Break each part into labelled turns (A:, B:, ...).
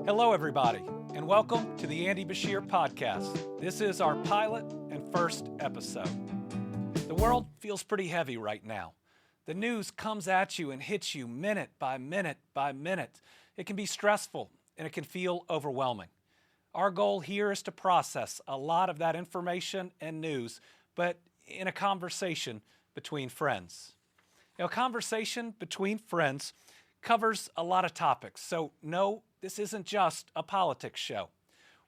A: Hello, everybody, and welcome to the Andy Beshear Podcast. This is our pilot and first episode. The world feels pretty heavy right now. The news comes at you and hits you minute by minute by minute. It can be stressful and it can feel overwhelming. Our goal here is to process a lot of that information and news, but in a conversation between friends. A conversation between friends covers a lot of topics, so no, this isn't just a politics show.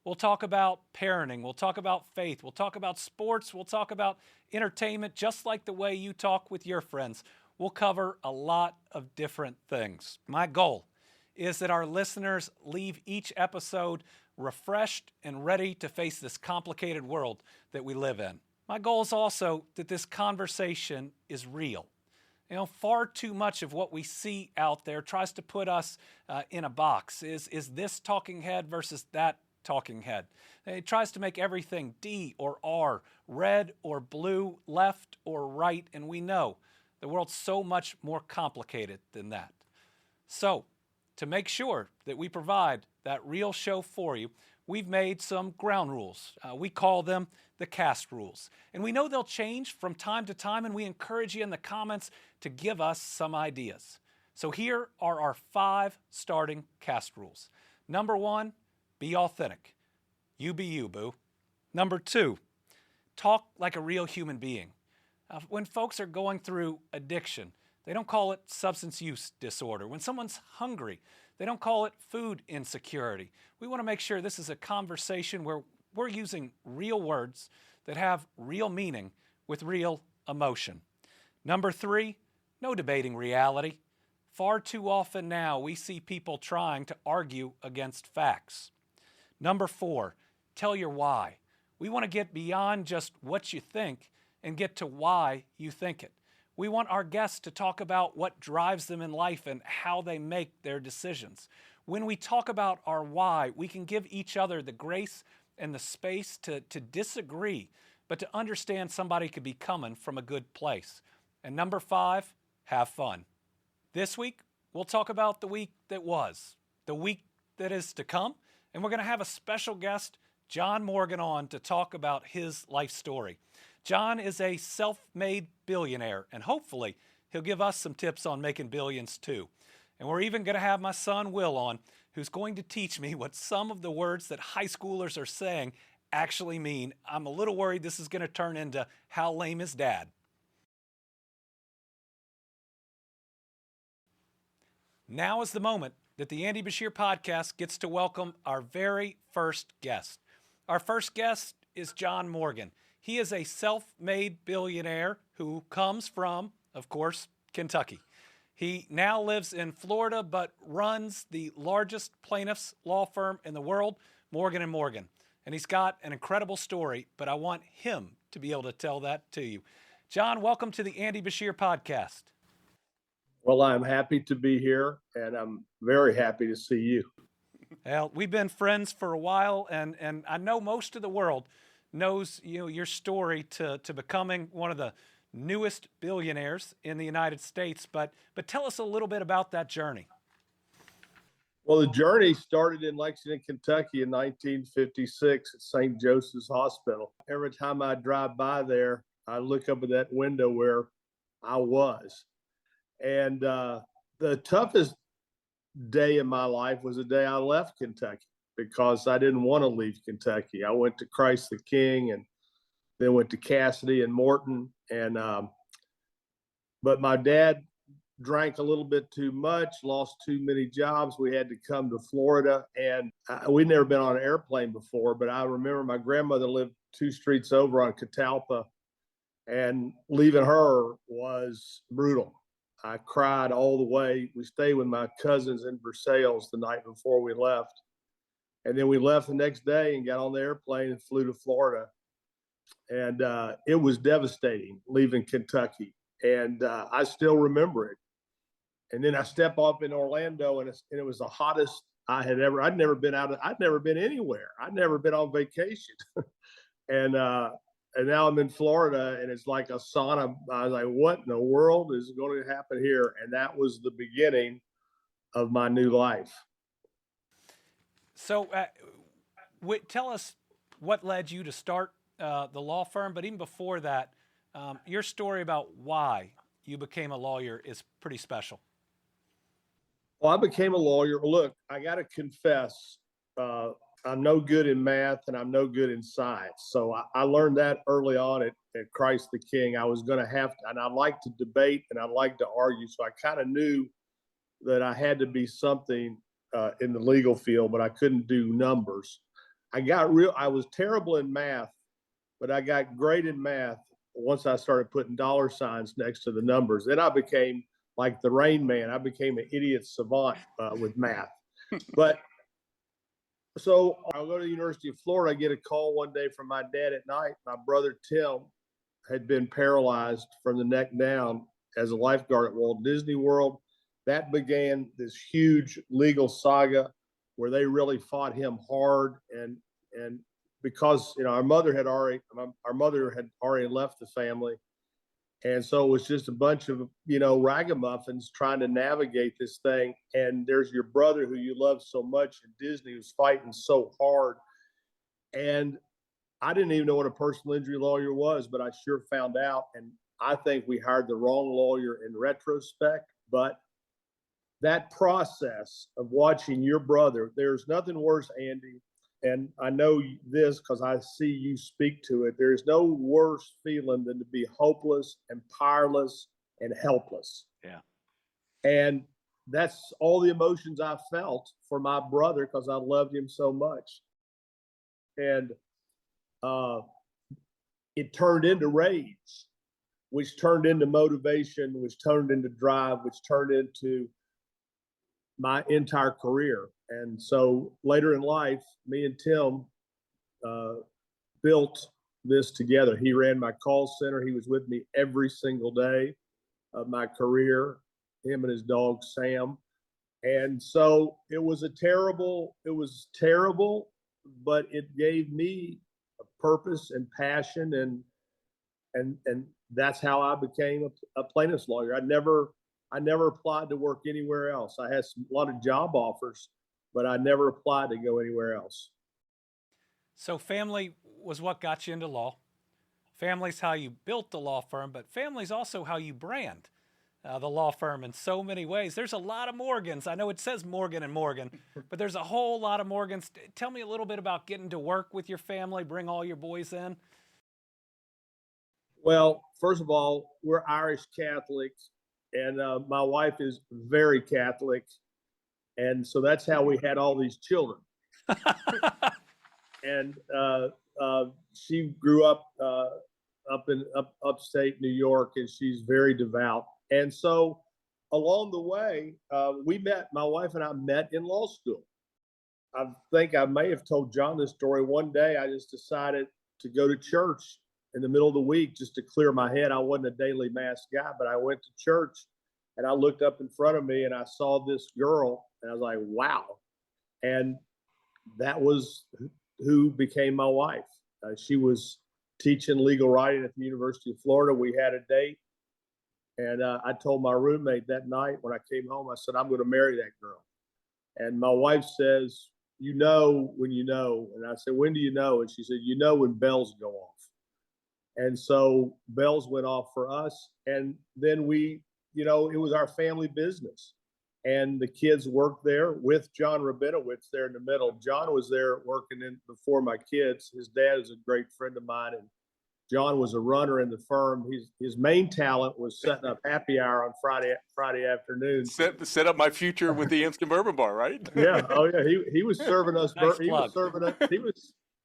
A: We'll talk about parenting, we'll talk about faith, we'll talk about sports, we'll talk about entertainment, just like the way you talk with your friends. We'll cover a lot of different things. My goal is that our listeners leave each episode refreshed and ready to face this complicated world that we live in. My goal is also that this conversation is real. Far too much of what we see out there tries to put us in a box. Is this talking head versus that talking head? It tries to make everything D or R, red or blue, left or right, and we know the world's so much more complicated than that. So, to make sure that we provide that real show for you, we've made some ground rules. We call them the cast rules. And we know they'll change from time to time, and we encourage you in the comments to give us some ideas. So here are our 5 starting cast rules. Number 1, be authentic. You be you, boo. Number 2, talk like a real human being. When folks are going through addiction, they don't call it substance use disorder. When someone's hungry, they don't call it food insecurity. We want to make sure this is a conversation where we're using real words that have real meaning with real emotion. Number 3, no debating reality. Far too often now we see people trying to argue against facts. Number 4, tell your why. We want to get beyond just what you think and get to why you think it. We want our guests to talk about what drives them in life and how they make their decisions. When we talk about our why, we can give each other the grace and the space to disagree, but to understand somebody could be coming from a good place. And number 5, have fun. This week, we'll talk about the week that was, the week that is to come, and we're going to have a special guest, John Morgan, on to talk about his life story. John is a self-made billionaire, and hopefully he'll give us some tips on making billions too. And we're even going to have my son Will on, who's going to teach me what some of the words that high schoolers are saying actually mean. I'm a little worried this is going to turn into how lame is dad. Now is the moment that the Andy Beshear Podcast gets to welcome our very first guest. Our first guest is John Morgan. He is a self-made billionaire who comes from, of course, Kentucky. He now lives in Florida, but runs the largest plaintiffs' law firm in the world, Morgan & Morgan. And he's got an incredible story, but I want him to be able to tell that to you. John, welcome to the Andy Beshear Podcast.
B: Well, I'm happy to be here, and I'm very happy to see you.
A: Well, we've been friends for a while, and I know most of the world knows your story to becoming one of the newest billionaires in the United States, but tell us a little bit about that journey.
B: Well, the journey started in Lexington, Kentucky in 1956 at St. Joseph's Hospital. Every time I drive by there, I look up at that window where I was. And the toughest day in my life was the day I left Kentucky, because I didn't want to leave Kentucky. I went to Christ the King and then went to Cassidy and Morton. And but my dad drank a little bit too much, lost too many jobs. We had to come to Florida, and we'd never been on an airplane before, but I remember my grandmother lived 2 streets over on Catalpa, and leaving her was brutal. I cried all the way. We stayed with my cousins in Versailles the night before we left. And then we left the next day and got on the airplane and flew to Florida. And it was devastating leaving Kentucky. And I still remember it. And then I step off in Orlando, and it was the hottest I'd never been anywhere. I'd never been on vacation. And now I'm in Florida, and it's like a sauna. I was like, what in the world is going to happen here? And that was the beginning of my new life.
A: So tell us what led you to start the law firm, but even before that, your story about why you became a lawyer is pretty special.
B: Well, I became a lawyer. Look, I got to confess, I'm no good in math and I'm no good in science. So I learned that early on at Christ the King. I was going to have to, and I like to debate and I like to argue. So I kind of knew that I had to be something in the legal field, but I couldn't do numbers. I was terrible in math, but I got great in math once I started putting dollar signs next to the numbers. Then I became like the Rain Man. I became an idiot savant with math. But so I'll go to the University of Florida. I get a call one day from my dad at night. My brother Tim had been paralyzed from the neck down as a lifeguard at Walt Disney World. That began this huge legal saga where they really fought him hard. And because, our mother had already left the family. And so it was just a bunch of, ragamuffins trying to navigate this thing. And there's your brother who you love so much at Disney who's fighting so hard. And I didn't even know what a personal injury lawyer was, but I sure found out. And I think we hired the wrong lawyer in retrospect. But that process of watching your brother, there's nothing worse, Andy, and I know this because I see you speak to it. There's no worse feeling than to be hopeless and powerless and helpless.
A: Yeah.
B: And that's all the emotions I felt for my brother because I loved him so much. And it turned into rage, which turned into motivation, which turned into drive, which turned into my entire career. And so later in life, me and Tim built this together. He ran my call center. He was with me every single day of my career, him and his dog, Sam. And so it was terrible, but it gave me a purpose and passion. And that's how I became a plaintiff's lawyer. I never applied to work anywhere else. I had a lot of job offers, but I never applied to go anywhere else.
A: So family was what got you into law. Family's how you built the law firm, but family's also how you brand the law firm in so many ways. There's a lot of Morgans. I know it says Morgan and Morgan, but there's a whole lot of Morgans. Tell me a little bit about getting to work with your family, bring all your boys in.
B: Well, first of all, we're Irish Catholics, and my wife is very Catholic. And so that's how we had all these children. And she grew up in upstate New York, and she's very devout. And so along the way, my wife and I met in law school. I think I may have told John this story. One day I just decided to go to church in the middle of the week just to clear my head. I wasn't a daily mass guy, but I went to church and I looked up in front of me and I saw this girl and I was like, wow. And that was who became my wife. She was teaching legal writing at the University of Florida. We had a date. And I told my roommate that night when I came home, I said, I'm going to marry that girl. And my wife says, you know when you know. And I said, when do you know? And she said, you know when bells go off. And so bells went off for us. And then it was our family business. And the kids worked there with John Rabinowitz there in the middle. John was there working before my kids. His dad is a great friend of mine. And John was a runner in the firm. His main talent was setting up happy hour on Friday afternoon.
C: Set up my future with the Instant Bourbon Bar, right?
B: Yeah. Oh yeah. He was serving us.
A: Nice
B: he
A: plug.
B: was serving us.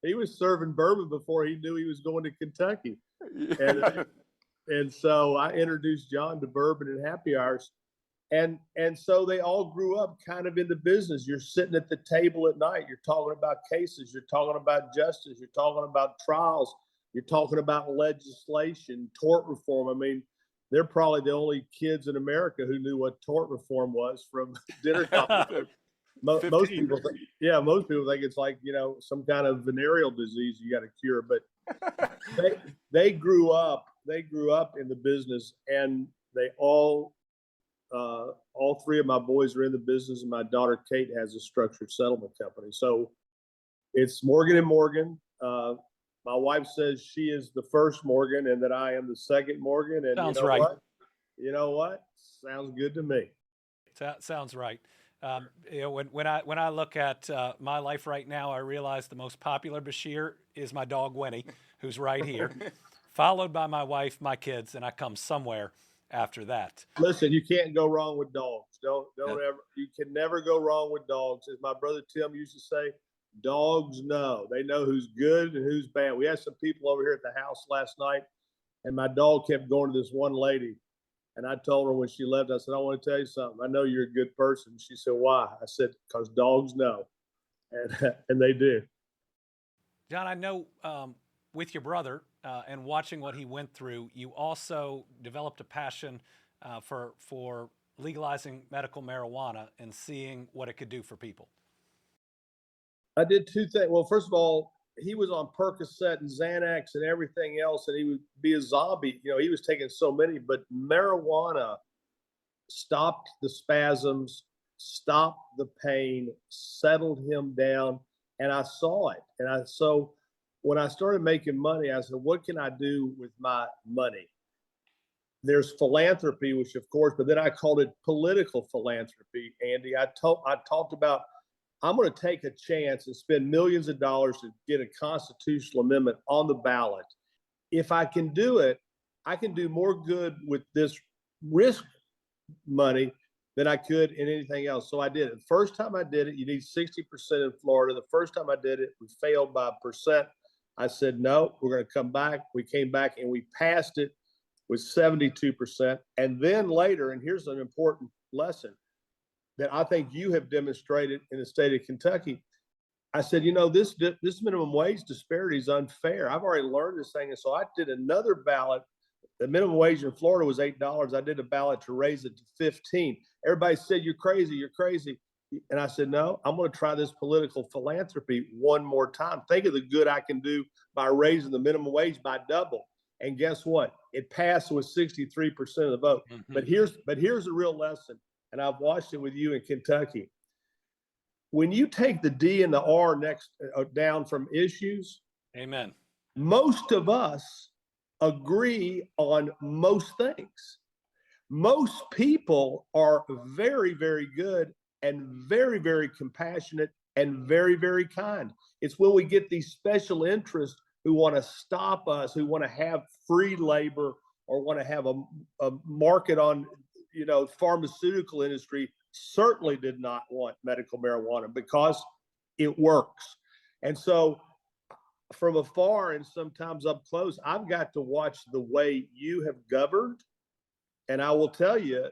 B: He was serving bourbon before he knew he was going to Kentucky. And so I introduced John to bourbon and happy hours. And so they all grew up kind of in the business. You're sitting at the table at night. You're talking about cases. You're talking about justice. You're talking about trials. You're talking about legislation, tort reform. I mean, they're probably the only kids in America who knew what tort reform was from dinner conversation. Most people think it's like, some kind of venereal disease you got to cure. But they grew up in the business, and they all all three of my boys are in the business, and my daughter Kate has a structured settlement company. So it's Morgan and Morgan. My wife says she is the first Morgan and that I am the second Morgan. And
A: Sounds
B: you know
A: right.
B: what? You know what? Sounds good to me.
A: Sounds right. When I look at my life right now, I realize the most popular Beshear is my dog Winnie, who's right here, followed by my wife, my kids, and I come somewhere after that.
B: Listen, you can't go wrong with dogs. Don't ever. You can never go wrong with dogs. As my brother Tim used to say, dogs know. They know who's good and who's bad. We had some people over here at the house last night, and my dog kept going to this one lady. And I told her when she left, I said, I want to tell you something. I know you're a good person. She said, why? I said, because dogs know. And they do.
A: John, I know with your brother and watching what he went through, you also developed a passion for legalizing medical marijuana and seeing what it could do for people.
B: I did two things. Well, first of all, he was on Percocet and Xanax and everything else, and he would be a zombie. You know, he was taking so many, but marijuana stopped the spasms, stopped the pain, settled him down, and I saw it. So when I started making money, I said, what can I do with my money? There's philanthropy, which of course, but then I called it political philanthropy, Andy. I talked about I'm going to take a chance and spend millions of dollars to get a constitutional amendment on the ballot. If I can do it, I can do more good with this risk money than I could in anything else. So I did it. The first time I did it, you need 60% in Florida. The first time I did it, we failed by 1%. I said, no, we're going to come back. We came back and we passed it with 72%. And then later, and here's an important lesson that I think you have demonstrated in the state of Kentucky. I said, you know, this minimum wage disparity is unfair. I've already learned this thing. And so I did another ballot. The minimum wage in Florida was $8. I did a ballot to raise it to $15. Everybody said, you're crazy, you're crazy. And I said, no, I'm going to try this political philanthropy one more time. Think of the good I can do by raising the minimum wage by double. And guess what? It passed with 63% of the vote. Mm-hmm. But here's a real lesson. And I've watched it with you in Kentucky. When you take the D and the R next down from issues,
A: amen.
B: Most of us agree on most things. Most people are very, very good and very, very compassionate and very, very kind. It's when we get these special interests who want to stop us, who want to have free labor or want to have a market on, you know, pharmaceutical industry certainly did not want medical marijuana because it works. And so from afar and sometimes up close, I've got to watch the way you have governed. And I will tell you,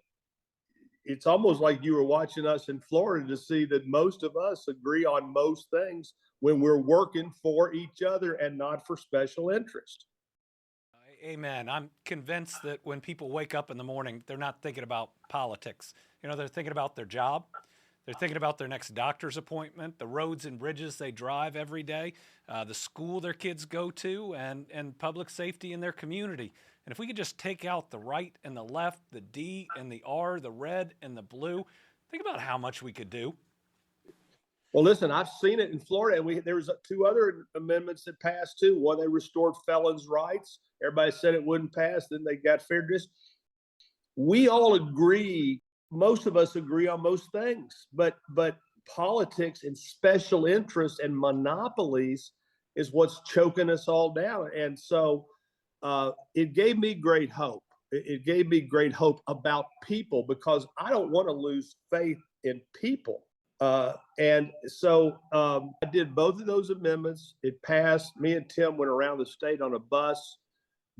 B: it's almost like you were watching us in Florida to see that most of us agree on most things when we're working for each other and not for special interest.
A: Amen. I'm convinced that when people wake up in the morning, they're not thinking about politics. You know, they're thinking about their job. They're thinking about their next doctor's appointment, the roads and bridges they drive every day, the school their kids go to, and public safety in their community. And if we could just take out the right and the left, the D and the R, the red and the blue, think about how much we could do.
B: Well, listen, I've seen it in Florida, and there was two other amendments that passed too. One, they restored felons' rights. Everybody said it wouldn't pass. Then they got fair district. We all agree. Most of us agree on most things, but politics and special interests and monopolies is what's choking us all down. And so it gave me great hope. It gave me great hope about people because I don't want to lose faith in people. And so I did both of those amendments. It passed. Me and Tim went around the state on a bus,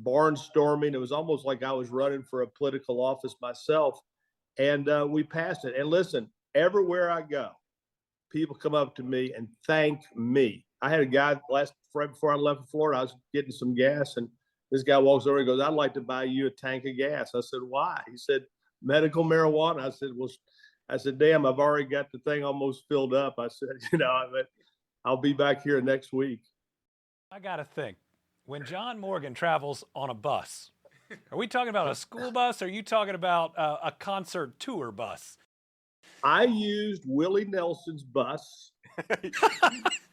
B: barnstorming. It was almost like I was running for a political office myself. And we passed it. And listen, everywhere I go, people come up to me and thank me. I had a guy right before I left Florida, I was getting some gas, and this guy walks over and goes, I'd like to buy you a tank of gas. I said, why? He said, medical marijuana. I said, damn, I've already got the thing almost filled up. I said, I'll be back here next week.
A: I got to think, when John Morgan travels on a bus, Are we talking about a school bus? Or are you talking about a concert tour bus?
B: I used Willie Nelson's bus.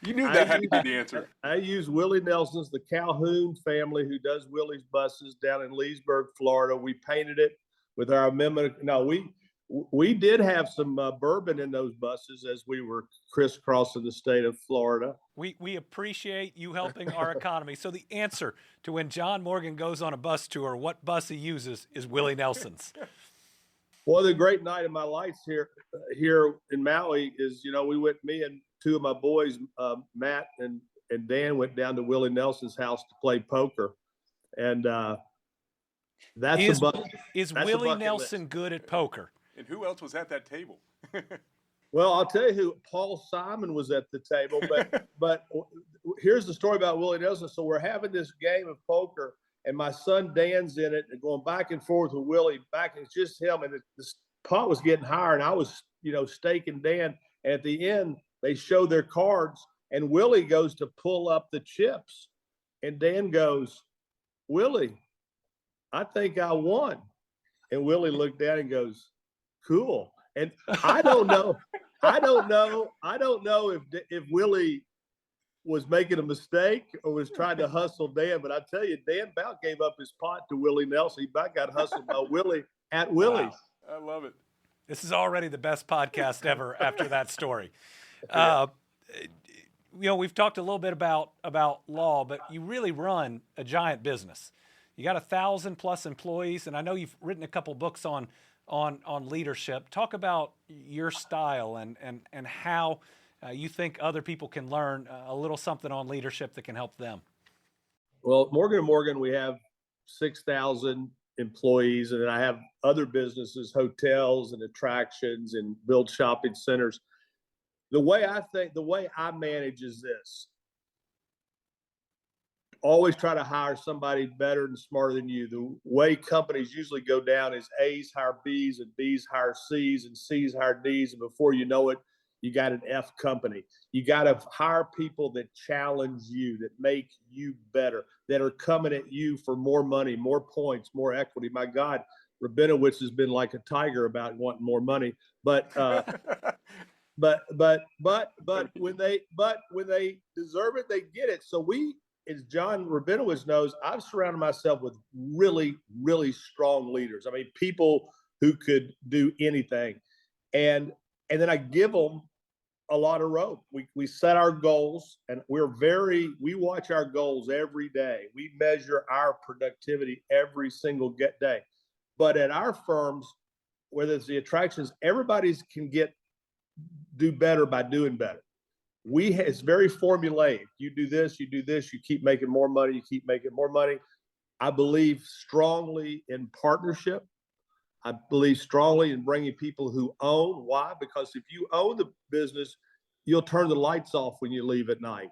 C: You knew that had to be the answer.
B: I used Willie Nelson's, the Calhoun family who does Willie's buses down in Leesburg, Florida. We painted it with our amendment. No, we did have some bourbon in those buses as we were crisscrossing the state of Florida.
A: We appreciate you helping our economy. So the answer to when John Morgan goes on a bus tour, what bus he uses is Willie Nelson's.
B: Well, the great night of my life here in Maui is, me and two of my boys, Matt and Dan, went down to Willie Nelson's house to play poker. And
A: is Willie Nelson good at poker?
C: And who else was at that table?
B: Well, I'll tell you who. Paul Simon was at the table, but here's the story about Willie Nelson. So we're having this game of poker, and my son Dan's in it, and going back and forth with Willie. It's just him, and the pot was getting higher, and I was, staking Dan. And at the end, they show their cards, and Willie goes to pull up the chips, and Dan goes, "Willie, I think I won." And Willie looked down and goes, "Cool." And I don't know if Willie was making a mistake or was trying to hustle Dan, but I tell you, Dan about gave up his pot to Willie Nelson. He about got hustled by Willie at Willie's.
C: Wow. I love it.
A: This is already the best podcast ever after that story. We've talked a little bit about law, but you really run a giant business. You got 1,000+ employees, and I know you've written a couple books on leadership. Talk about your style and how you think other people can learn a little something on leadership that can help them.
B: Well, Morgan & Morgan, we have 6,000 employees, and then I have other businesses, hotels and attractions, and build shopping centers. The way I manage is this: always try to hire somebody better and smarter than you. The way companies usually go down is A's hire B's, and B's hire C's, and C's hire D's, and before you know it, you got an F company. You got to hire people that challenge you, that make you better, that are coming at you for more money, more points, more equity. My God, Rabinowitz has been like a tiger about wanting more money, but when they deserve it, they get it. So as John Rabinowitz knows, I've surrounded myself with really, really strong leaders. I mean, people who could do anything. And then I give them a lot of rope. We set our goals, and we watch our goals every day. We measure our productivity every single day. But at our firms, whether it's the attractions, everybody can do better by doing better. It's very formulaic. You do this, you keep making more money, you keep making more money. I believe strongly in partnership. I believe strongly in bringing people who own. Why? Because if you own the business, you'll turn the lights off when you leave at night.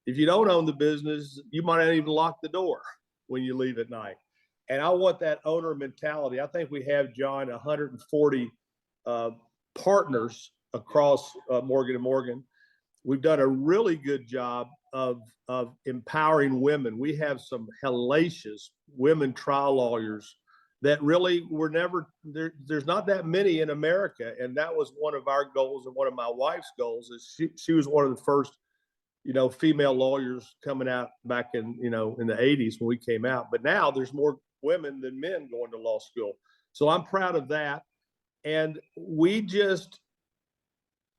B: If you don't own the business, you might not even lock the door when you leave at night. And I want that owner mentality. I think we have, John, 140 partners across Morgan & Morgan. We've done a really good job of empowering women. We have some hellacious women trial lawyers that really were never there. There's not that many in America, and that was one of our goals, and one of my wife's goals is she was one of the first, female lawyers coming out back in in the 80s when we came out. But now there's more women than men going to law school, so I'm proud of that. And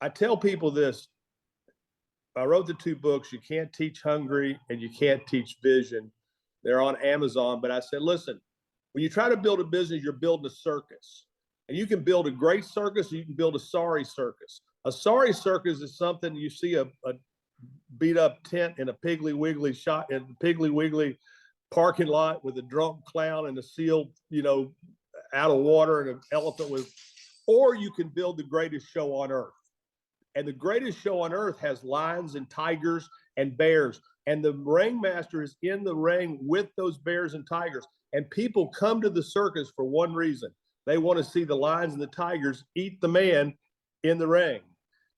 B: I tell people this. I wrote the 2 books, You Can't Teach Hungry and You Can't Teach Vision. They're on Amazon. But I said, listen, when you try to build a business, you're building a circus. And you can build a great circus, or you can build a sorry circus. A sorry circus is something you see a beat up tent in a Piggly Wiggly parking lot with a drunk clown and a seal, out of water, and an elephant or you can build the greatest show on earth. And the greatest show on earth has lions and tigers and bears. And the ringmaster is in the ring with those bears and tigers. And people come to the circus for one reason. They want to see the lions and the tigers eat the man in the ring.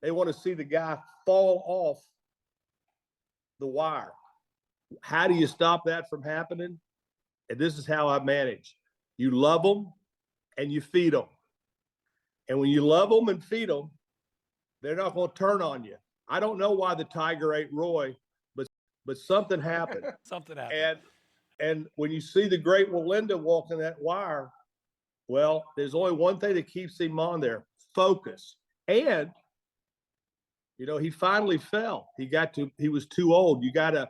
B: They want to see the guy fall off the wire. How do you stop that from happening? And this is how I manage. You love them and you feed them. And when you love them and feed them, they're not going to turn on you. I don't know why the tiger ate Roy, but something happened.
A: Something happened.
B: And when you see the great Walinda walking that wire, well, there's only one thing that keeps him on there: focus. And he finally fell. He was too old. You gotta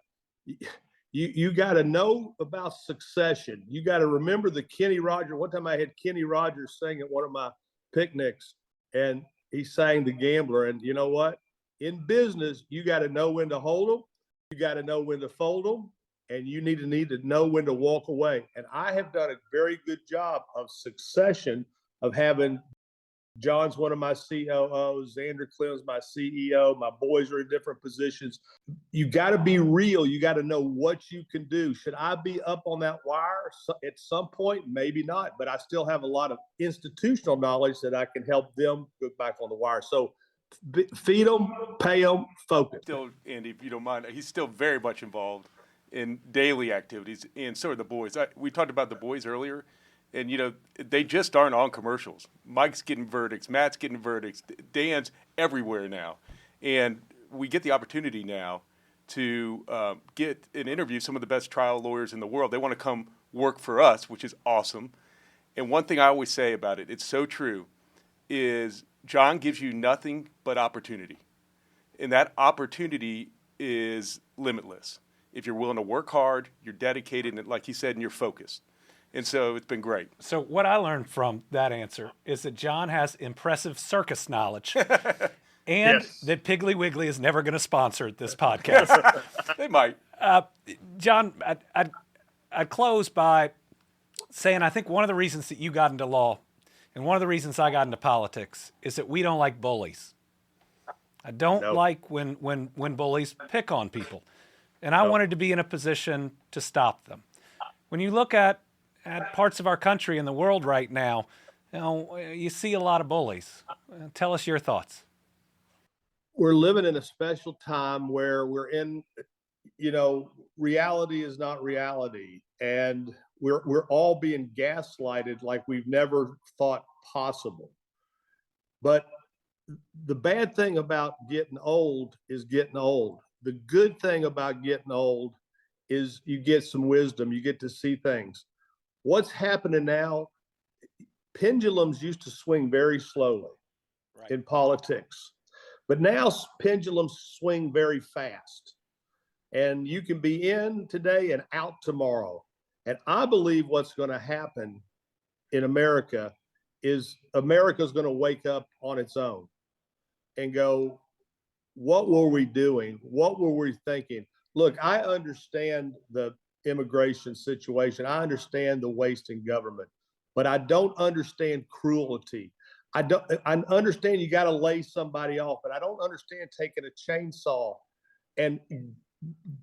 B: know about succession. You gotta remember the Kenny Rogers. One time I had Kenny Rogers sing at one of my picnics, and he sang The Gambler. And you know what? In business, you got to know when to hold them. You got to know when to fold them, and you need to know when to walk away. And I have done a very good job of succession, of having John's one of my COOs, Xander Clem's my CEO, my boys are in different positions. You got to be real. You got to know what you can do. Should I be up on that wire at some point? Maybe not, but I still have a lot of institutional knowledge that I can help them go back on the wire. So feed them, pay them, focus.
C: Still, Andy, if you don't mind, he's still very much involved in daily activities, and so are the boys. We talked about the boys earlier, and they just aren't on commercials. Mike's getting verdicts, Matt's getting verdicts, Dan's everywhere now, and we get the opportunity now to get an interview some of the best trial lawyers in the world. They want to come work for us, which is awesome. And one thing I always say about it, it's so true, is John gives you nothing but opportunity. And that opportunity is limitless. If you're willing to work hard, you're dedicated, and like he said, and you're focused. And so it's been great.
A: So what I learned from that answer is that John has impressive circus knowledge and that Piggly Wiggly is never going to sponsor this podcast.
C: They might.
A: John, I'd close by saying I think one of the reasons that you got into law and one of the reasons I got into politics is that we don't like bullies. I don't like when bullies pick on people. And I wanted to be in a position to stop them. When you look at parts of our country and the world right now, you see a lot of bullies. Tell us your thoughts.
B: We're living in a special time where we're in, reality is not reality. And we're all being gaslighted like we've never thought possible. But the bad thing about getting old is getting old. The good thing about getting old is you get some wisdom. You get to see things. What's happening now, pendulums used to swing very slowly in politics. But now pendulums swing very fast. And you can be in today and out tomorrow. And I believe what's going to happen in America is America's going to wake up on its own and go, what were we doing? What were we thinking? Look, I understand the immigration situation. I understand the waste in government, but I don't understand cruelty. I understand you got to lay somebody off, but I don't understand taking a chainsaw and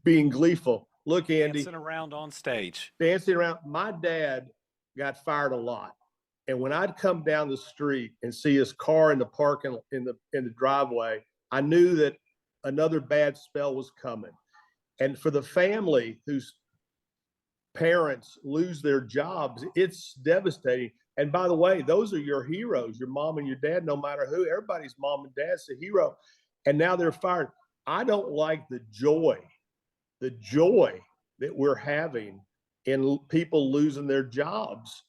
B: being gleeful. Look, Andy.
A: Dancing around on stage.
B: Dancing around. My dad got fired a lot. And when I'd come down the street and see his car in the parking in the driveway, I knew that another bad spell was coming. And for the family whose parents lose their jobs, it's devastating. And by the way, those are your heroes, your mom and your dad, no matter who. Everybody's mom and dad's a hero. And now they're fired. I don't like the joy that we're having in people losing their jobs.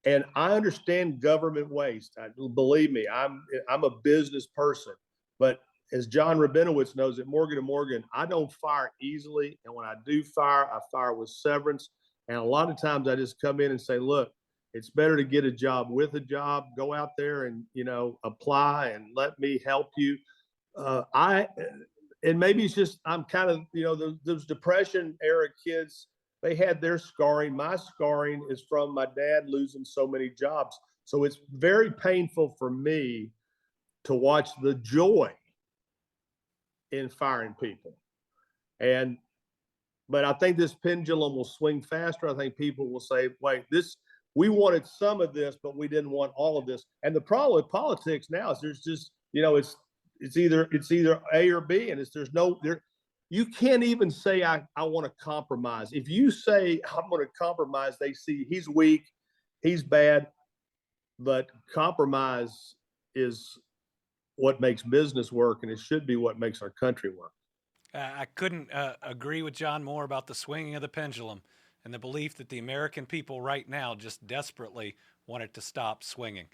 B: And I understand government waste. Believe me, I'm a business person. But as John Rabinowitz knows at Morgan & Morgan, I don't fire easily. And when I do fire, I fire with severance. And a lot of times I just come in and say, look, it's better to get a job with a job. Go out there and, apply and let me help you. And maybe it's just, I'm kind of, those Depression era kids, they had their scarring. My scarring is from my dad losing so many jobs. So it's very painful for me to watch the joy in firing people. But I think this pendulum will swing faster. I think people will say, wait, we wanted some of this, but we didn't want all of this. And the problem with politics now is there's just, it's either A or B, and there's no there. you can't even say, I want to compromise. If you say, I'm going to compromise, they see he's weak, he's bad. But compromise is what makes business work, and it should be what makes our country work.
A: I couldn't agree with John more about the swinging of the pendulum and the belief that the American people right now just desperately want it to stop swinging.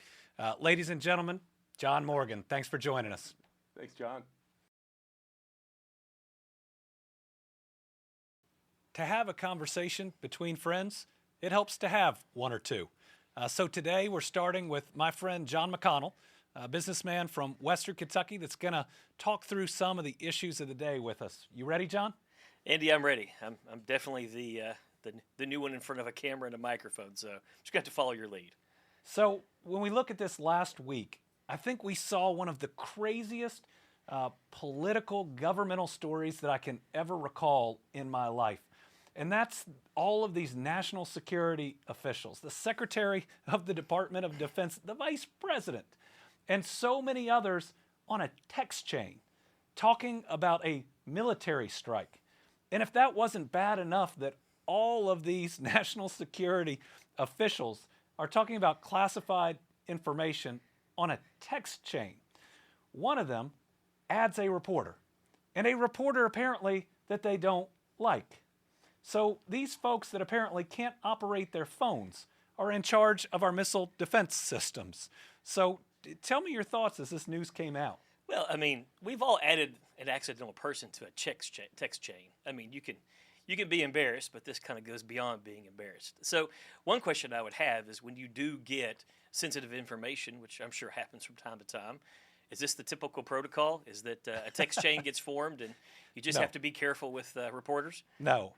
A: Ladies and gentlemen, John Morgan, thanks for joining us.
C: Thanks, John.
A: To have a conversation between friends, it helps to have one or two. So today we're starting with my friend John McConnell, a businessman from Western Kentucky that's going to talk through some of the issues of the day with us. You ready, John?
D: Andy, I'm ready. I'm definitely the new one in front of a camera and a microphone, so just got to follow your lead.
A: So when we look at this last week, I think we saw one of the craziest political governmental stories that I can ever recall in my life. And that's all of these national security officials, the Secretary of the Department of Defense, the Vice President, and so many others on a text chain talking about a military strike. And if that wasn't bad enough that all of these national security officials are talking about classified information on a text chain, one of them adds a reporter, and a reporter apparently that they don't like. So these folks that apparently can't operate their phones are in charge of our missile defense systems. So tell me your thoughts as this news came out.
D: Well, I mean, we've all added an accidental person to a text chain. I mean, you can be embarrassed, but this kind of goes beyond being embarrassed. So one question I would have is when you do get sensitive information, which I'm sure happens from time to time, is this the typical protocol? Is that a text chain gets formed and you just have to be careful with reporters?
A: No.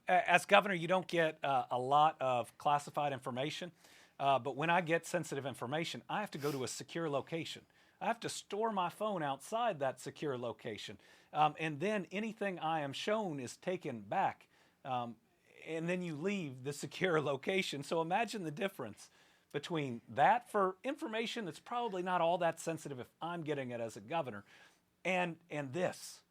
A: As governor, you don't get a lot of classified information. But when I get sensitive information, I have to go to a secure location. I have to store my phone outside that secure location. And then anything I am shown is taken back. And then you leave the secure location. So imagine the difference between that for information that's probably not all that sensitive if I'm getting it as a governor, and this.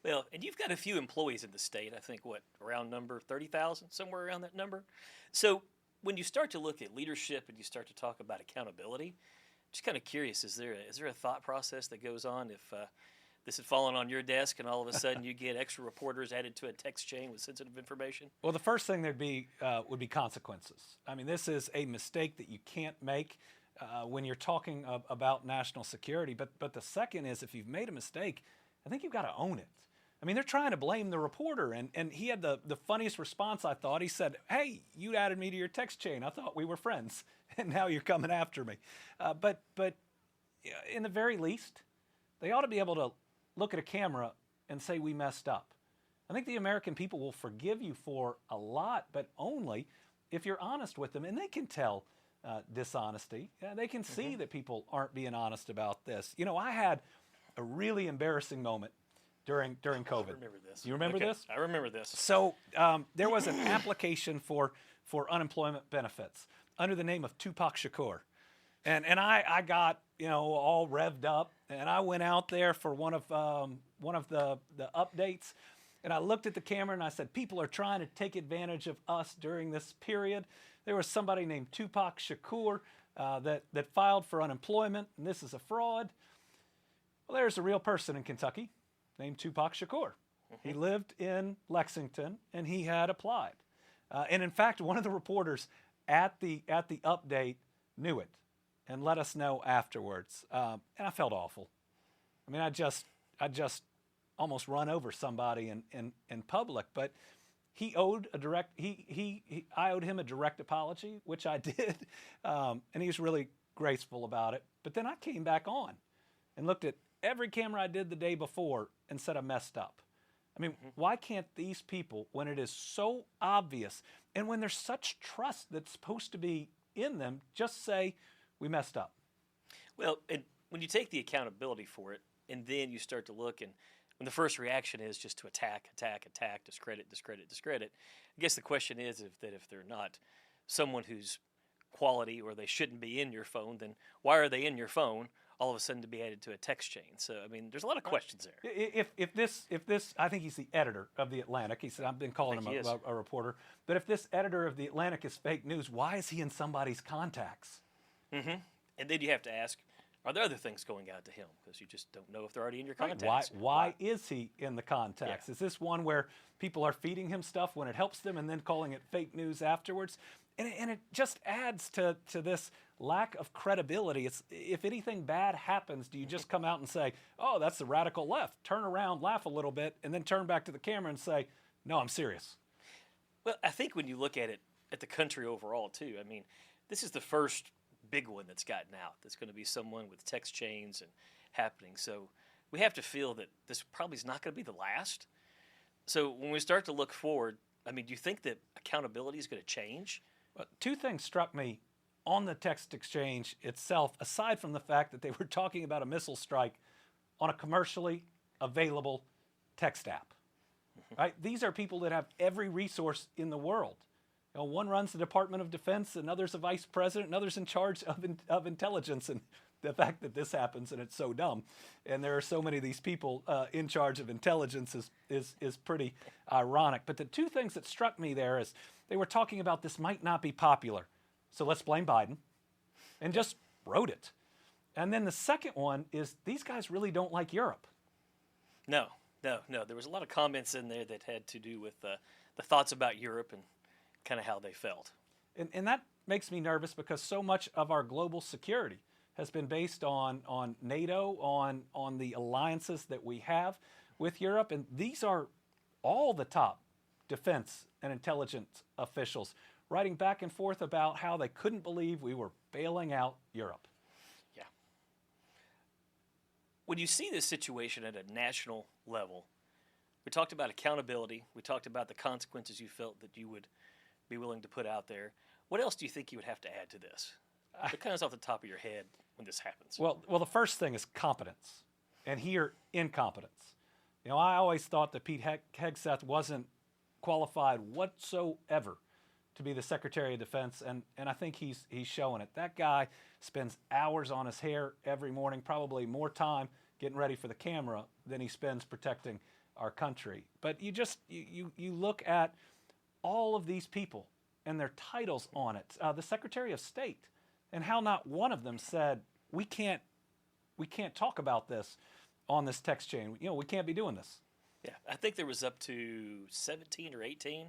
D: Well, and you've got a few employees in the state, I think, around number 30,000, somewhere around that number. So when you start to look at leadership and you start to talk about accountability, just kind of curious, is there a thought process that goes on if this had fallen on your desk and all of a sudden you get extra reporters added to a text chain with sensitive information?
A: Well, the first thing would be consequences. I mean, this is a mistake that you can't make when you're talking about national security. But the second is, if you've made a mistake, I think you've got to own it. I mean, they're trying to blame the reporter, and he had the funniest response, I thought. He said, "Hey, you added me to your text chain. I thought we were friends, and now you're coming after me." But in the very least, they ought to be able to look at a camera and say we messed up. I think the American people will forgive you for a lot, but only if you're honest with them, and they can tell dishonesty. They can see that people aren't being honest about this. You know, I had a really embarrassing moment during COVID.
D: I remember this.
A: You remember this?
D: I remember this.
A: So there was an application for unemployment benefits under the name of Tupac Shakur. And I got, all revved up, and I went out there for one of the updates, and I looked at the camera and I said, people are trying to take advantage of us during this period. There was somebody named Tupac Shakur that filed for unemployment, and this is a fraud. Well, there's a real person in Kentucky named Tupac Shakur. He lived in Lexington, and he had applied. And in fact, one of the reporters at the update knew it and let us know afterwards. And I felt awful. I mean, I just almost run over somebody in public, but he owed I owed him a direct apology, which I did, and he was really graceful about it. But then I came back on and looked at every camera I did the day before and said I messed up. I mean, why can't these people, when it is so obvious and when there's such trust that's supposed to be in them, just say we messed up?
D: Well, and when you take the accountability for it, and then you start to look, and when the first reaction is just to attack, discredit, I guess the question is if they're not someone who's quality or they shouldn't be in your phone, then why are they in your phone all of a sudden to be added to a text chain? So, I mean, there's a lot of questions there.
A: If this, I think he's the editor of The Atlantic. He said, I've been calling him a reporter. But if this editor of The Atlantic is fake news, why is he in somebody's contacts?
D: Mm-hmm. And then you have to ask, are there other things going out to him? Because you just don't know if they're already in your contacts.
A: Why is he in the contacts?
D: Yeah.
A: Is this one where people are feeding him stuff when it helps them and then calling it fake news afterwards? And it just adds to this lack of credibility. It's, if anything bad happens, do you just come out and say, oh, that's the radical left, turn around, laugh a little bit, and then turn back to the camera and say, no, I'm serious?
D: Well, I think when you look at it, at the country overall, too, I mean, this is the first big one that's gotten out. That's going to be someone with text chains and happening. So we have to feel that this probably is not going to be the last. So when we start to look forward, I mean, do you think that accountability is going to change?
A: Well, two things struck me on the text exchange itself, aside from the fact that they were talking about a missile strike on a commercially available text app. Right? These are people that have every resource in the world. You know, one runs the Department of Defense, another's a vice president, another's in charge of intelligence. And the fact that this happens, and it's so dumb, and there are so many of these people in charge of intelligence is pretty ironic. But the two things that struck me there is they were talking about this might not be popular, so let's blame Biden, and just wrote it. And then the second one is these guys really don't like Europe.
D: No. There was a lot of comments in there that had to do with the thoughts about Europe and kind of how they felt.
A: And that makes me nervous because so much of our global security has been based on NATO, on the alliances that we have with Europe. And these are all the top defense and intelligence officials writing back and forth about how they couldn't believe we were bailing out Europe.
D: Yeah. When you see this situation at a national level, we talked about accountability. We talked about the consequences you felt that you would be willing to put out there. What else do you think you would have to add to this? What kind of off the top of your head when this happens?
A: Well, the first thing is competence, and here, incompetence. You know, I always thought that Pete Hegseth wasn't qualified whatsoever to be the Secretary of Defense, and I think he's showing it. That guy spends hours on his hair every morning, probably more time getting ready for the camera than he spends protecting our country. But you look at all of these people and their titles on it. The Secretary of State, and how not one of them said, we can't talk about this on this text chain. You know, we can't be doing this.
D: Yeah, I think there was up to 17 or 18.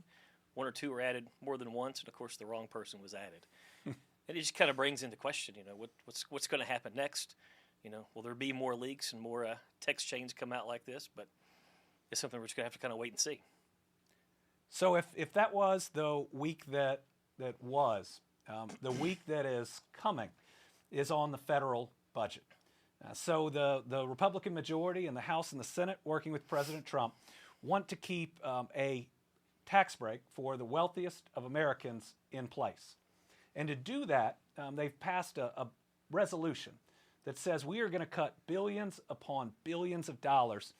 D: One or two were added more than once, and of course the wrong person was added. And it just kind of brings into question, you know, what's going to happen next? You know, will there be more leaks and more text chains come out like this? But it's something we're just going to have to kind of wait and see.
A: So if that was the week that was, the week that is coming is on the federal budget. So the Republican majority in the House and the Senate, working with President Trump, want to keep a tax break for the wealthiest of Americans in place. And to do that, they've passed a resolution that says we are going to cut billions upon billions of dollars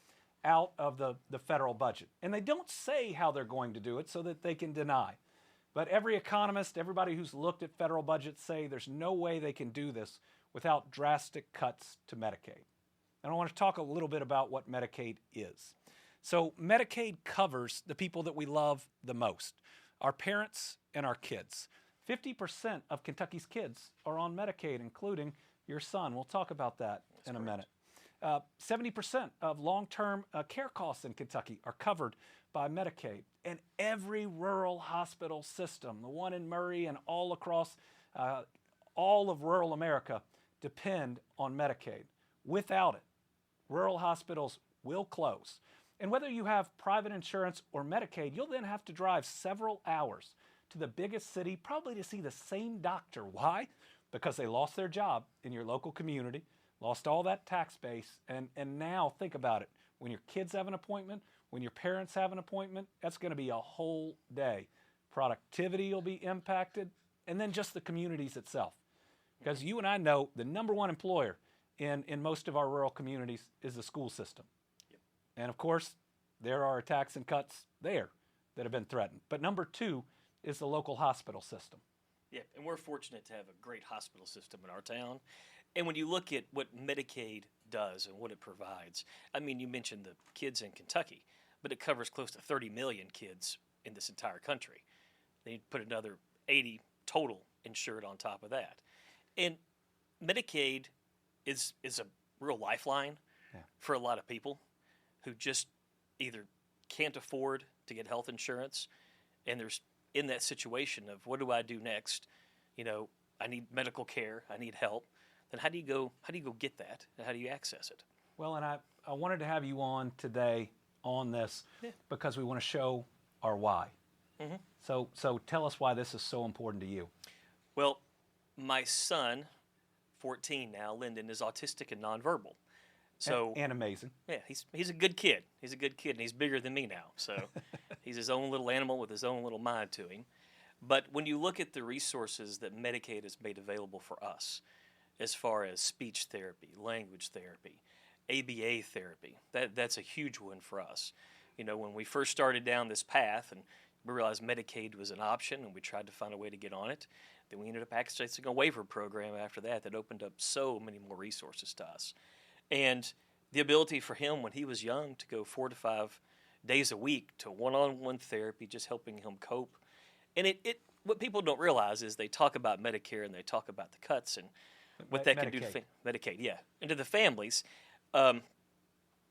A: out of the federal budget. And they don't say how they're going to do it so that they can deny. But every economist, everybody who's looked at federal budgets say there's no way they can do this without drastic cuts to Medicaid. And I want to talk a little bit about what Medicaid is. So Medicaid covers the people that we love the most, our parents and our kids. 50% of Kentucky's kids are on Medicaid, including your son. We'll talk about that in a minute. 70% of long-term care costs in Kentucky are covered by Medicaid. And every rural hospital system, the one in Murray and all across all of rural America, depend on Medicaid. Without it, rural hospitals will close. And whether you have private insurance or Medicaid, you'll then have to drive several hours to the biggest city, probably to see the same doctor. Why? Because they lost their job in your local community, lost all that tax base, and now think about it. When your kids have an appointment, when your parents have an appointment, that's going to be a whole day. Productivity will be impacted, and then just the communities itself. Because you and I know the number one employer in most of our rural communities is the school system. Yep. And of course, there are attacks and cuts there that have been threatened. But number two is the local hospital system.
D: Yeah, and we're fortunate to have a great hospital system in our town. And when you look at what Medicaid does and what it provides, I mean, you mentioned the kids in Kentucky, but it covers close to 30 million kids in this entire country. They put another 80 total insured on top of that. And Medicaid is a real lifeline for a lot of people who just either can't afford to get health insurance, and there's in that situation of what do I do next? You know, I need medical care, I need help. Then how do you go get that, and how do you access it?
A: Well, and I wanted to have you on today on this because we want to show our why. Mm-hmm. So tell us why this is so important to you.
D: Well, my son, 14 now, Lyndon, is autistic and nonverbal. So
A: and amazing.
D: Yeah, he's a good kid. He's a good kid, and he's bigger than me now. So he's his own little animal with his own little mind to him. But when you look at the resources that Medicaid has made available for us, as far as speech therapy, language therapy, ABA therapy, that's a huge one for us. You know, when we first started down this path and we realized Medicaid was an option and we tried to find a way to get on it, then we ended up accessing a waiver program after that opened up so many more resources to us. And the ability for him when he was young to go 4 to 5 days a week to one-on-one therapy, just helping him cope. And it what people don't realize is they talk about Medicare and they talk about the cuts and what that can do to Medicaid, yeah, and to the families.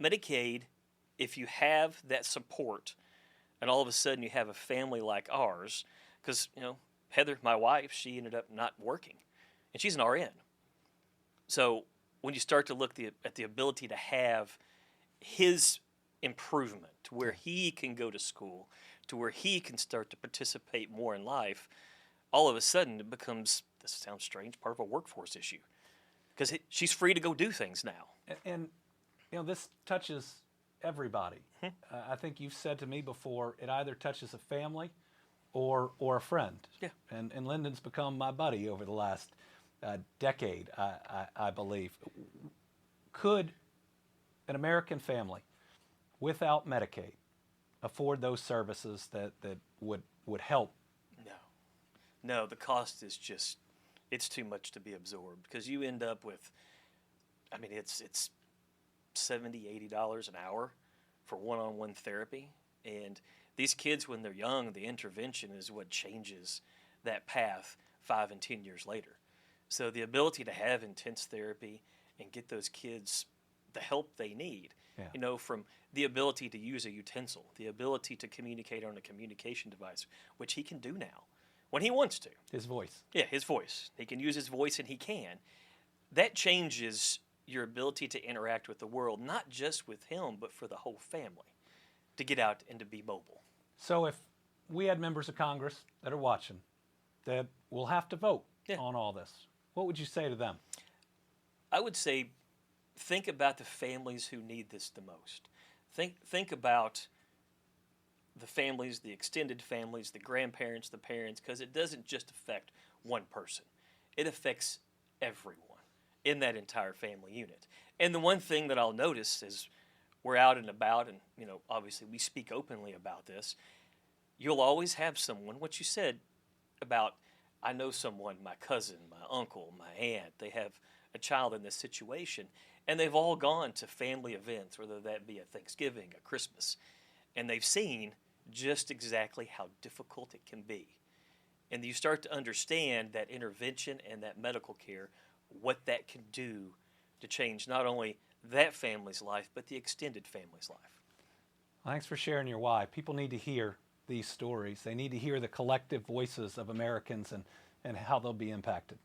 D: Medicaid, if you have that support, and all of a sudden you have a family like ours, because you know Heather, my wife, she ended up not working, and she's an RN. So when you start to look at the ability to have his improvement to where he can go to school, to where he can start to participate more in life, all of a sudden it becomes, this sounds strange, part of a workforce issue. Because she's free to go do things now.
A: And you know, this touches everybody. I think you've said to me before, it either touches a family or a friend. Yeah. And Lyndon's become my buddy over the last decade, I believe. Could an American family without Medicaid afford those services that would help?
D: No, the cost is just, it's too much to be absorbed because you end up with, I mean, it's $70, $80 an hour for one-on-one therapy. And these kids, when they're young, the intervention is what changes that path 5 and 10 years later. So the ability to have intense therapy and get those kids the help they need, you know, from the ability to use a utensil, the ability to communicate on a communication device, which he can do now when he wants to.
A: His voice.
D: Yeah, his voice. He can use his voice, and he can. That changes your ability to interact with the world, not just with him, but for the whole family, to get out and to be mobile.
A: So if we had members of Congress that are watching that will have to vote on all this, what would you say to them?
D: I would say think about the families who need this the most. Think about the families, the extended families, the grandparents, the parents, because it doesn't just affect one person. It affects everyone in that entire family unit. And the one thing that I'll notice is we're out and about, and you know, obviously we speak openly about this. You'll always have someone, what you said about, I know someone, my cousin, my uncle, my aunt, they have a child in this situation, and they've all gone to family events, whether that be a Thanksgiving, a Christmas, and they've seen just exactly how difficult it can be. And you start to understand that intervention and that medical care, what that can do to change not only that family's life, but the extended family's life.
A: Thanks for sharing your why. People need to hear these stories. They need to hear the collective voices of Americans and how they'll be impacted.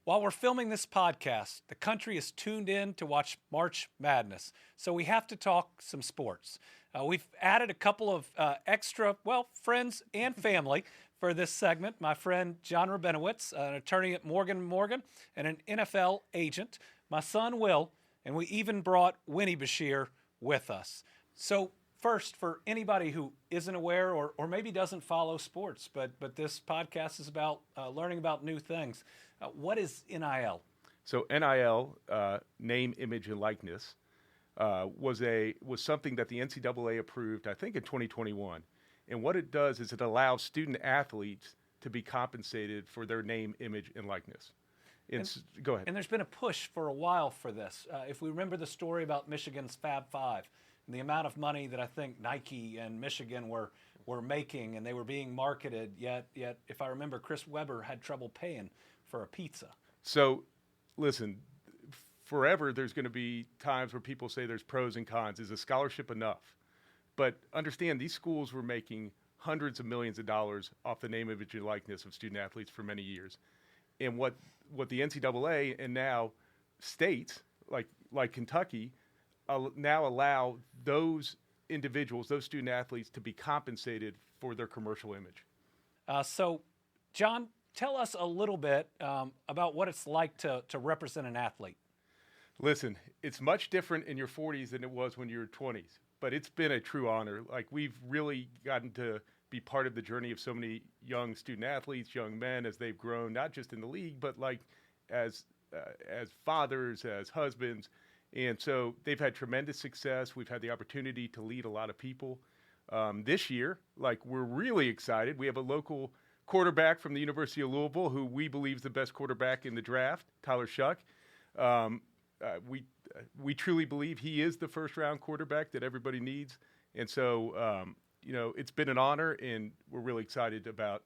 A: While we're filming this podcast, the country is tuned in to watch March Madness, so we have to talk some sports. We've added a couple of extra, friends and family for this segment. My friend John Rabinowitz, an attorney at Morgan & Morgan and an NFL agent. My son Will, and we even brought Andy Beshear with us. So first, for anybody who isn't aware or maybe doesn't follow sports, but this podcast is about learning about new things. What is NIL?
C: So NIL, name, image, and likeness, was something that the NCAA approved, I think, in 2021. And what it does is it allows student athletes to be compensated for their name, image, and likeness. Go ahead.
A: And there's been a push for a while for this. If we remember the story about Michigan's Fab Five and the amount of money that I think Nike and Michigan were making, and they were being marketed, yet if I remember, Chris Webber had trouble paying for a pizza.
C: So, listen, forever there's going to be times where people say there's pros and cons. Is a scholarship enough? But understand, these schools were making hundreds of millions of dollars off the name, image, and likeness of student athletes for many years. And what the NCAA and now states like Kentucky now allow those individuals, those student athletes, to be compensated for their commercial image.
A: So, John, tell us a little bit about what it's like to represent an athlete.
C: Listen, it's much different in your 40s than it was when you were 20s, but it's been a true honor. Like, we've really gotten to be part of the journey of so many young student athletes, young men, as they've grown, not just in the league, but like as fathers, as husbands. And so they've had tremendous success. We've had the opportunity to lead a lot of people. This year, like, we're really excited. We have a local quarterback from the University of Louisville who we believe is the best quarterback in the draft, Tyler Shuck. We truly believe he is the first-round quarterback that everybody needs. And so, it's been an honor, and we're really excited about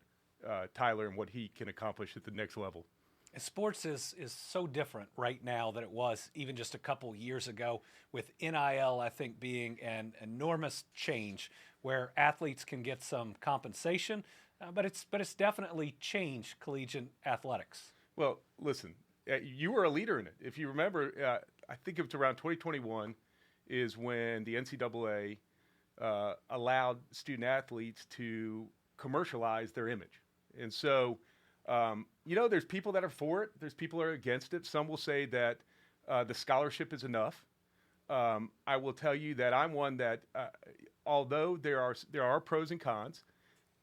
C: Tyler and what he can accomplish at the next level.
A: Sports is so different right now than it was even just a couple years ago, with NIL, I think, being an enormous change where athletes can get some compensation, but it's definitely changed collegiate athletics.
C: Well, listen, you were a leader in it. If you remember, I think it was around 2021 is when the NCAA allowed student athletes to commercialize their image. And so, there's people that are for it. There's people that are against it. Some will say that the scholarship is enough. I will tell you that I'm one that, although there are pros and cons,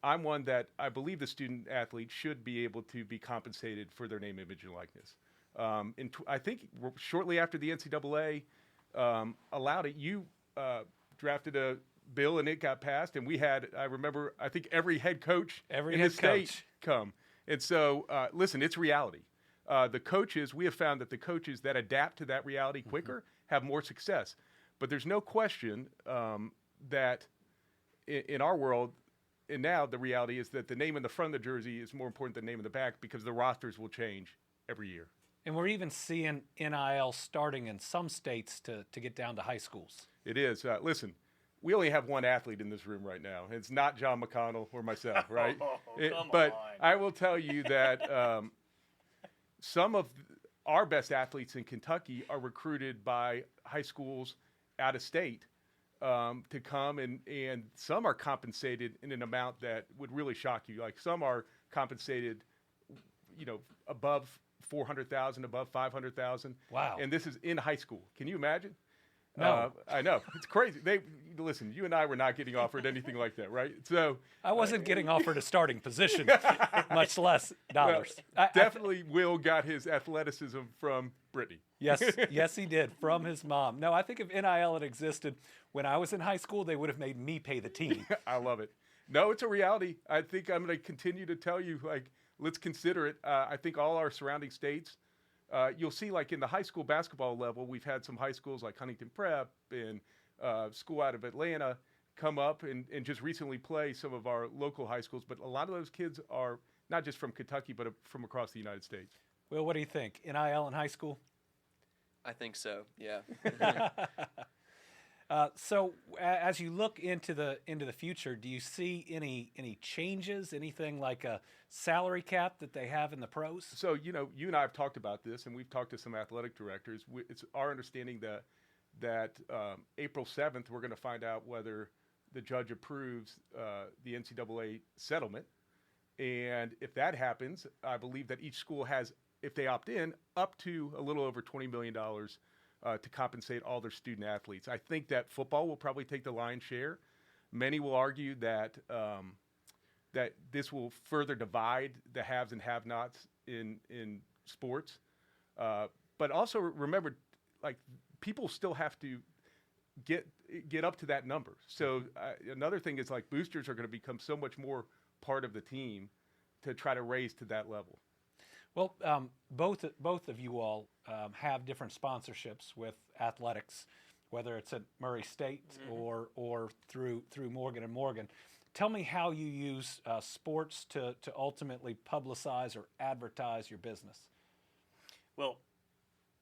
C: I'm one that I believe the student athlete should be able to be compensated for their name, image, and likeness. I think shortly after the NCAA allowed it, you drafted a bill and it got passed, and we had, I think every head coach in the state come. And so, listen, it's reality. We have found that the coaches that adapt to that reality quicker have more success. But there's no question that in our world, and now the reality is that the name in the front of the jersey is more important than the name in the back, because the rosters will change every year.
A: And we're even seeing NIL starting in some states to get down to high schools.
C: It is. Listen, we only have one athlete in this room right now. It's not John McConnell or myself, right? But I will tell you that some of our best athletes in Kentucky are recruited by high schools out of state to come, and some are compensated in an amount that would really shock you. Like, some are compensated, above $400,000, above $500,000.
A: Wow!
C: And this is in high school. Can you imagine?
A: No.
C: I know. It's crazy. Listen, you and I were not getting offered anything like that, right? So
A: I wasn't getting offered a starting position, much less dollars.
C: Definitely Will got his athleticism from Brittany.
A: Yes, he did, from his mom. No, I think if NIL had existed when I was in high school, they would have made me pay the team.
C: I love it. No, it's a reality. I think I'm going to continue to tell you, let's consider it. I think all our surrounding states, you'll see, like, in the high school basketball level, we've had some high schools like Huntington Prep and school out of Atlanta come up and just recently play some of our local high schools. But a lot of those kids are not just from Kentucky, but from across the United States.
A: Will, what do you think? NIL in high school?
E: I think so, yeah.
A: So as you look into the future, do you see any changes, anything like a salary cap that they have in the pros?
C: So, you and I have talked about this, and we've talked to some athletic directors. It's our understanding that April 7th, we're going to find out whether the judge approves the NCAA settlement. And if that happens, I believe that each school has, if they opt in, up to a little over $20 million to compensate all their student athletes. I think that football will probably take the lion's share. Many will argue that that this will further divide the haves and have-nots in sports. But also remember, like, people still have to get get up to that number. So another thing is like boosters are going to become so much more part of the team to try to raise to that level.
A: Well, both of you all have different sponsorships with athletics, whether it's at Murray State or through Morgan and Morgan. Tell me how you use sports to ultimately publicize or advertise your business.
D: Well,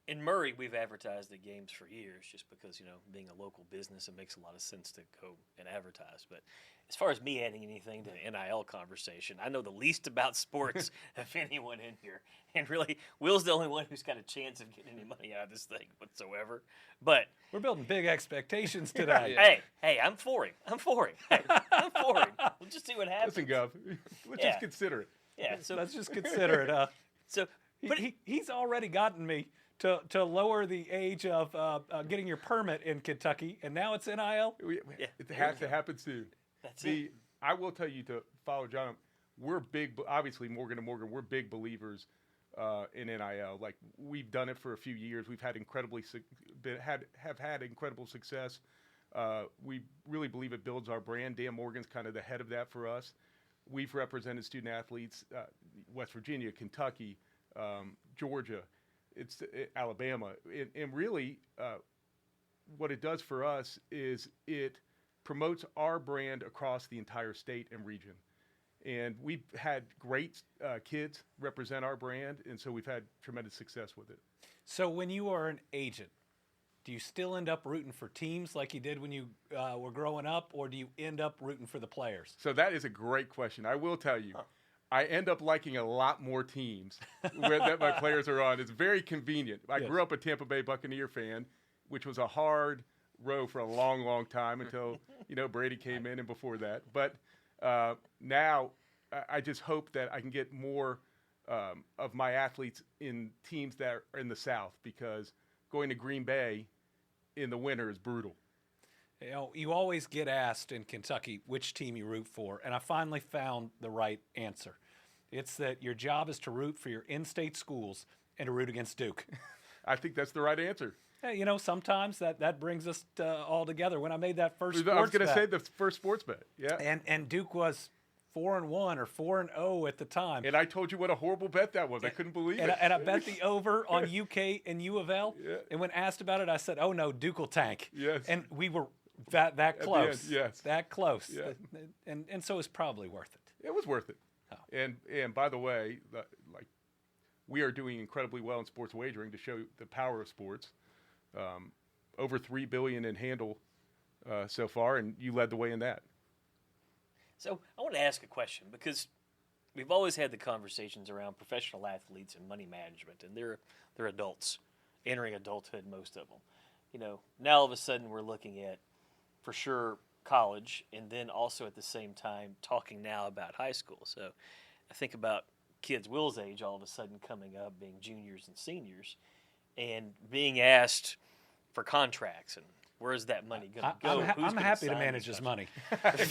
D: in Murray, we've advertised the games for years just because, being a local business, it makes a lot of sense to go and advertise. But as far as me adding anything to the NIL conversation, I know the least about sports of anyone in here. And really, Will's the only one who's got a chance of getting any money out of this thing whatsoever. But
A: we're building big expectations today.
D: Hey, I'm for him. Hey, I'm for him. We'll just see what happens.
C: Listen, Gov, let's just consider it.
D: Yeah, so
A: let's just consider it.
D: So
A: he's already gotten me to lower the age of getting your permit in Kentucky, and now it's NIL?
C: It has to happen soon.
D: That's it.
C: I will tell you, to follow John, we're big, obviously Morgan & Morgan, we're big believers in NIL. Like, we've done it for a few years. We've had had incredible success. We really believe it builds our brand. Dan Morgan's kind of the head of that for us. We've represented student athletes, West Virginia, Kentucky, Georgia, Alabama. And really, what it does for us is it promotes our brand across the entire state and region. And we've had great kids represent our brand, and so we've had tremendous success with it.
A: So when you are an agent, do you still end up rooting for teams like you did when you were growing up, or do you end up rooting for the players?
C: So that is a great question. I will tell you. I end up liking a lot more teams that my players are on. It's very convenient. I grew up a Tampa Bay Buccaneer fan, which was a hard row for a long, long time until, Brady came in and before that. But now I just hope that I can get more of my athletes in teams that are in the South, because going to Green Bay in the winter is brutal.
A: You always get asked in Kentucky which team you root for, and I finally found the right answer. It's that your job is to root for your in-state schools and to root against Duke.
C: I think that's the right answer.
A: Hey, sometimes that brings us all together. When I made that first sports bet.
C: I was going to say the first sports bet, yeah.
A: And Duke was 4-1 or 4-0 at the time.
C: And I told you what a horrible bet that was. I couldn't believe it.
A: And I bet the over on UK and U of L. Yeah. And when asked about it, I said, "Oh no, Duke will tank."
C: Yes.
A: And we were that close.
C: End, yes.
A: That close.
C: Yeah.
A: And so it's probably worth it.
C: It was worth it.
A: Oh.
C: And by the way, we are doing incredibly well in sports wagering to show the power of sports. Over $3 billion in handle so far, and you led the way in that.
D: So I want to ask a question, because we've always had the conversations around professional athletes and money management, and they're adults entering adulthood, most of them. Now all of a sudden we're looking at, for sure, college, and then also at the same time talking now about high school. So I think about kids Will's age all of a sudden coming up, being juniors and seniors, and being asked for contracts and where's that money going to go?
A: I'm happy to manage his money.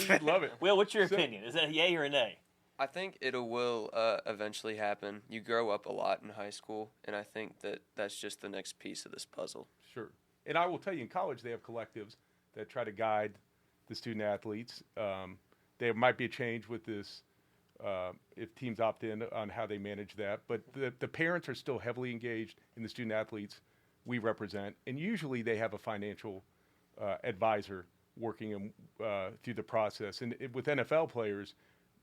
C: You'd love it.
D: Will, what's your opinion? Is that a yay or a nay?
E: I think it will eventually happen. You grow up a lot in high school, and I think that's just the next piece of this puzzle.
C: Sure. And I will tell you, in college, they have collectives that try to guide the student athletes. There might be a change with this if teams opt in on how they manage that. But the parents are still heavily engaged in the student athletes we represent. And usually they have a financial advisor working through the process. And with NFL players,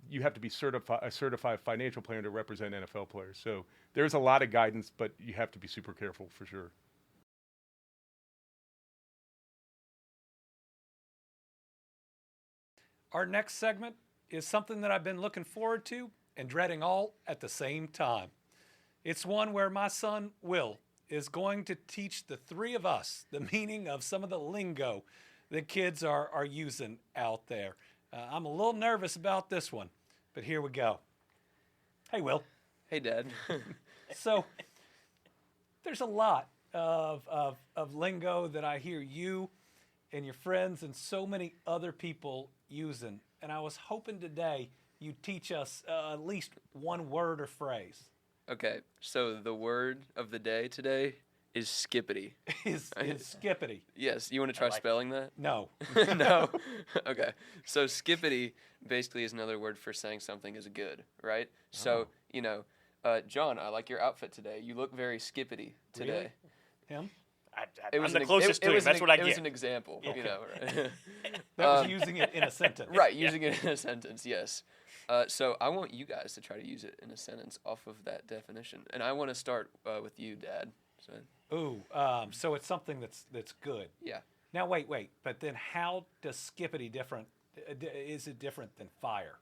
C: you have to be a certified financial planner to represent NFL players. So there's a lot of guidance, but you have to be super careful for sure.
A: Our next segment is something that I've been looking forward to and dreading all at the same time. It's one where my son, Will, is going to teach the three of us the meaning of some of the lingo that kids are using out there. I'm a little nervous about this one, but here we go. Hey, Will.
E: Hey, Dad.
A: So there's a lot of lingo that I hear you and your friends and so many other people using. And I was hoping today you'd teach us at least one word or phrase.
E: Okay, so the word of the day today is skippity.
A: is skippity.
E: Yes, you want to try
D: like it.
E: spelling that?
A: No.
E: No? Okay. So skippity basically is another word for saying something is good, right? So, John, I like your outfit today. You look very skippity today.
A: Him?
D: I'm the closest to him. That's what I get.
E: It was an example,
A: Okay.
E: Right?
A: That was using it in a sentence.
E: Right, using it in a sentence, yes. So I want you guys to try to use it in a sentence off of that definition. And I want to start with you, Dad. So,
A: Ooh, so it's something that's good.
E: yeah.
A: Now wait. But then how does skippity different? Is it different than fire?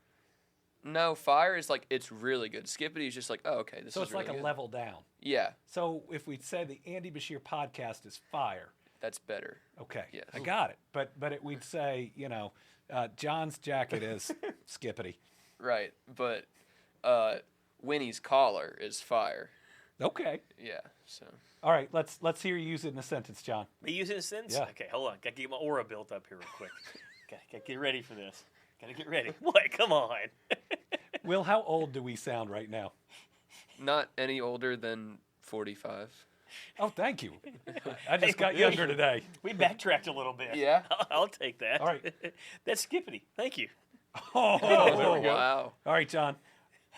E: No, fire is like, it's really good. Skippity is just like, oh, okay, this
A: So
E: is
A: it's
E: really
A: like a
E: good.
A: level down.
E: Yeah,
A: So if we say the Andy Beshear Podcast is fire,
E: that's better.
A: okay,
E: Yes.
A: I got it. But we'd say John's jacket is skippity.
E: Right, but Winnie's collar is fire.
A: Okay.
E: Yeah, so.
A: All right. Let's hear you use it in a sentence, John.
D: Me using a sentence?
A: Yeah.
D: Okay, hold on. Got to get my aura built up here real quick. Gotta get ready for this. Gotta get ready. What? Come on.
A: Will, how old do we sound right now?
E: Not any older than 45.
A: Oh, thank you. I just got younger today.
D: We backtracked a little bit.
E: Yeah?
D: I'll take that.
A: All right.
D: That's skippity. Thank you.
A: Oh,
C: there we go.
E: Wow.
A: All right, John.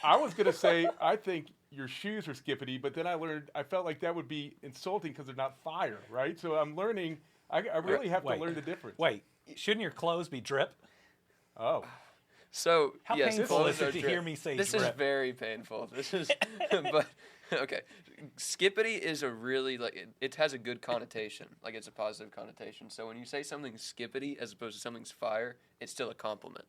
C: I was going to say, I think your shoes are skippity, but then I felt like that would be insulting because they're not fire, right? So I'm learning, I really have
A: Wait.
C: to learn the difference.
A: Wait, shouldn't your clothes be drip?
C: Oh.
E: So,
A: How
E: yes,
A: painful
E: clothes
A: is it
E: are
A: to
E: drip.
A: hear me say
E: This
A: drip?
E: is very painful. This is, but, okay. Skippity is a really, it has a good connotation. Like, it's a positive connotation. So when you say something's skippity as opposed to something's fire, it's still a compliment.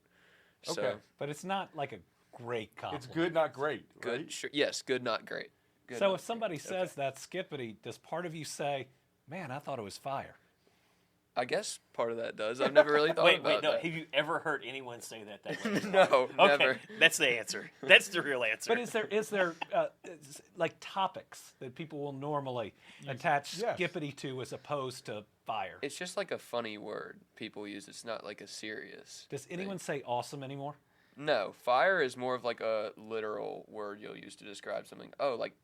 E: So,
C: Okay.
A: But it's not like a great compliment.
C: It's good, not great.
E: good,
C: Right?
E: sure, yes, good, not great. Good,
A: So
E: not
A: if somebody says that's skippity, does part of you say, man, I thought it was fire?
E: I guess part of that does. I've never really thought
D: Wait,
E: about
D: no.
E: that.
D: Have you ever heard anyone say that way?
E: No,
D: Okay,
E: never.
D: that's the answer. That's the real answer.
A: But is there like topics that people will normally attach
C: yes.
A: skippity to as opposed to fire?
E: It's just like a funny word people use. It's not like a serious.
A: Does
E: thing.
A: anyone say awesome anymore?
E: No, fire is more of like a literal word you'll use to describe something. Oh, like,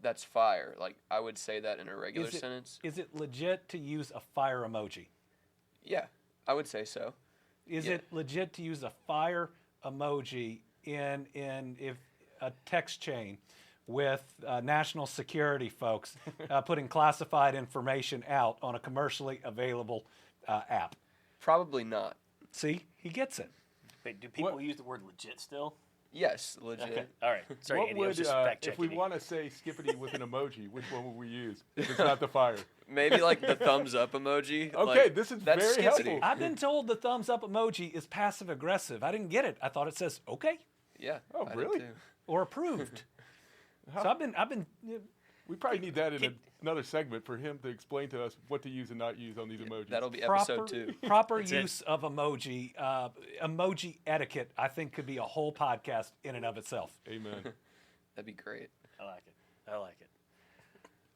E: that's fire. Like, I would say that in a regular sentence.
A: Is it legit to use a fire emoji?
E: Yeah, I would say so.
A: Is
E: Yeah.
A: it legit to use a fire emoji in if a text chain with national security folks putting classified information out on a commercially available app?
E: Probably not.
A: See, he gets it.
D: Wait, do people
C: What-
D: use the word legit still?
E: Yes, legit.
D: Okay. All right. Sorry,
C: What
D: Andy. I was
C: would,
D: just fact
C: if we
D: checking.
C: want to say skippity with an emoji, which one would we use? If it's not the fire.
E: Maybe like the thumbs up emoji.
C: Okay,
E: like,
C: this is
E: that's
C: very
E: skippity.
C: helpful.
A: I've been told the thumbs up emoji is passive aggressive. I didn't get it. I thought it says okay
E: Yeah.
C: Oh,
E: I did
C: really?
E: too.
A: or approved. So I've been
C: We probably need that in another segment for him to explain to us what to use and not use on these emojis.
E: That'll be
A: proper
E: episode 2.
A: proper
D: That's it.
A: use of emoji. Emoji etiquette, I think, could be a whole podcast in and of itself.
C: Amen.
E: That'd be great.
D: I like it. I like it.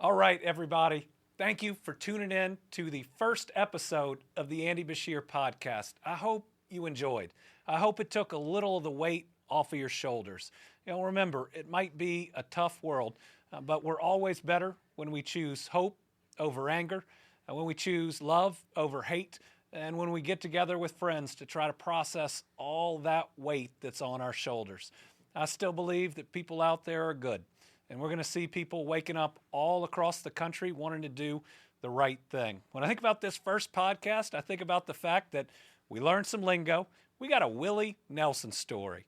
A: All right, everybody. Thank you for tuning in to the first episode of the Andy Beshear Podcast. I hope you enjoyed. I hope it took a little of the weight off of your shoulders. Remember, it might be a tough world, but we're always better when we choose hope over anger, when we choose love over hate, and when we get together with friends to try to process all that weight that's on our shoulders. I still believe that people out there are good. And we're going to see people waking up all across the country wanting to do the right thing. When I think about this first podcast, I think about the fact that we learned some lingo. We got a Willie Nelson story.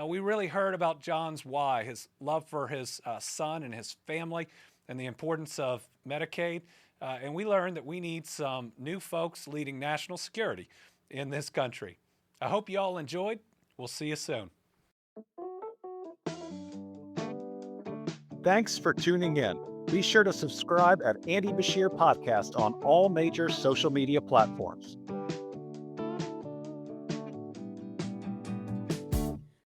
A: We really heard about John's why, his love for his son and his family, and the importance of Medicaid. And we learned that we need some new folks leading national security in this country. I hope you all enjoyed. We'll see you soon. Thanks for tuning in. Be sure to subscribe at Andy Beshear Podcast on all major social media platforms.